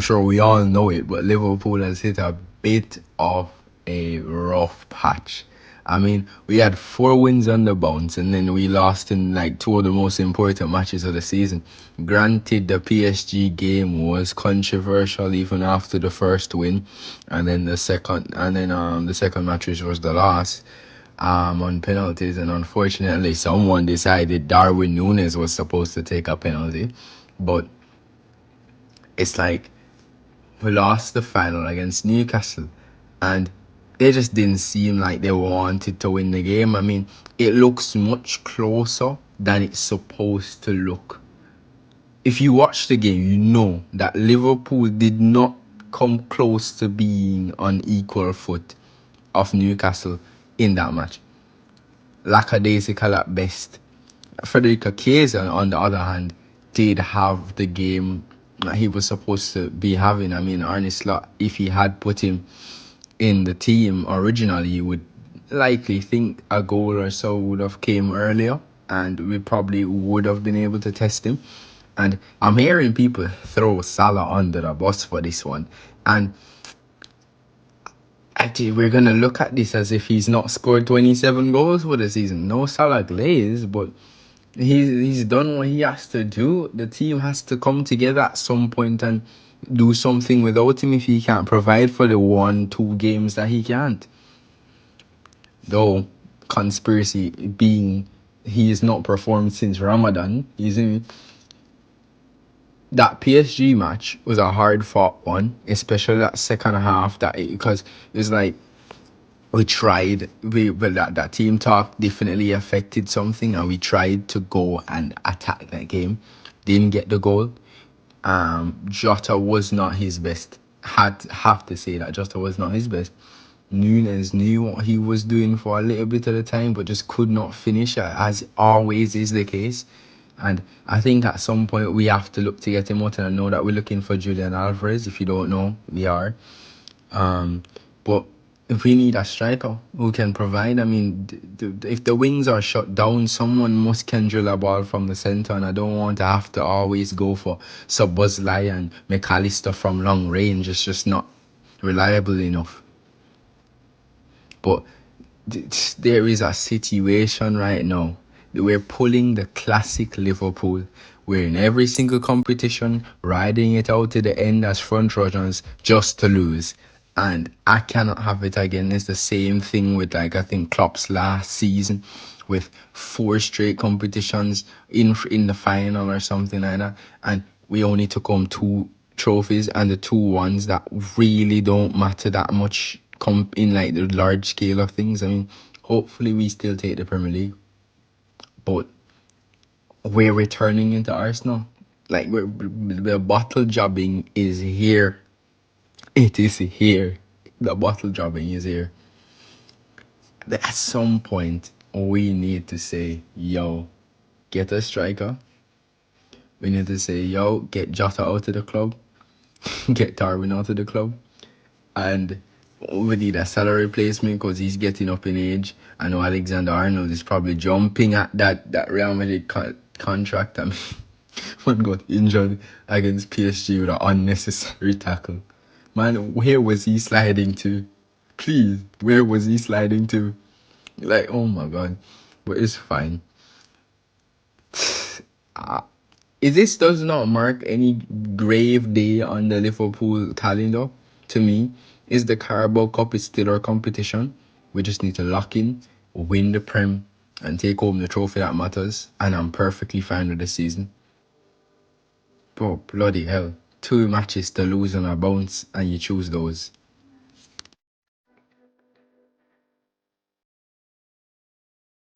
sure we all know it, but Liverpool has hit a bit of a rough patch. I mean, we had 4 wins on the bounce, and then we lost in like 2 of the most important matches of the season. Granted, the PSG game was controversial even after the first win, and then the second match, which was the loss, on penalties, and unfortunately, someone decided Darwin Núñez was supposed to take a penalty, but it's like we lost the final against Newcastle, and they just didn't seem like they wanted to win the game. I mean, it looks much closer than it's supposed to look. If you watch the game, you know that Liverpool did not come close to being on equal foot of Newcastle in that match. Lackadaisical at best. Federico Chiesa, on the other hand, did have the game that he was supposed to be having. I mean, Arne Slot, if he had put him in the team originally, you would likely think a goal or so would have came earlier, and we probably would have been able to test him. And I'm hearing people throw Salah under the bus for this one, and actually we're gonna look at this as if he's not scored 27 goals for the season. No Salah glaze, but he's done what he has to do. The team has to come together at some point and do something without him if he can't provide for the 1-2 games that he can't. Though conspiracy being he has not performed since Ramadan. That PSG match was a hard fought one, especially that second half. Because it's like we tried. That team talk definitely affected something, and we tried to go and attack that game. Didn't get the goal. Jota was not his best. Have to say that Jota was not his best. Núñez knew what he was doing for a little bit of the time, but just could not finish, as always is the case. And I think at some point we have to look to get him out, and I know that we're looking for Julian Alvarez. If you don't know, we are. But if we need a striker who can provide, I mean, if the wings are shut down, someone must can drill a ball from the centre, and I don't want to have to always go for Szoboszlai and McAllister from long range. It's just not reliable enough. But there is a situation right now. We're pulling the classic Liverpool. We're in every single competition, riding it out to the end as front runners just to lose. And I cannot have it again. It's the same thing with, like, I think Klopp's last season with 4 straight competitions in the final or something like that. And we only took home 2 trophies, and the 2 ones that really don't matter that much in like the large scale of things. I mean, hopefully we still take the Premier League, but we're returning into Arsenal. Like, the bottle jobbing is here. It is here. The bottle jobbing is here. At some point, we need to say, yo, get a striker. We need to say, yo, get Jota out of the club. Get Darwin out of the club. And we need a salary replacement because he's getting up in age. I know Alexander-Arnold is probably jumping at that Real Madrid contract. I mean, man got injured against PSG with an unnecessary tackle. Man, where was he sliding to? Please, where was he sliding to? Like, oh my God. But it's fine. If this does not mark any grave day on the Liverpool calendar, to me, is the Carabao Cup is still our competition. We just need to lock in, win the Prem, and take home the trophy that matters. And I'm perfectly fine with the season. Bro, bloody hell. 2 matches to lose on a bounce, and you choose those.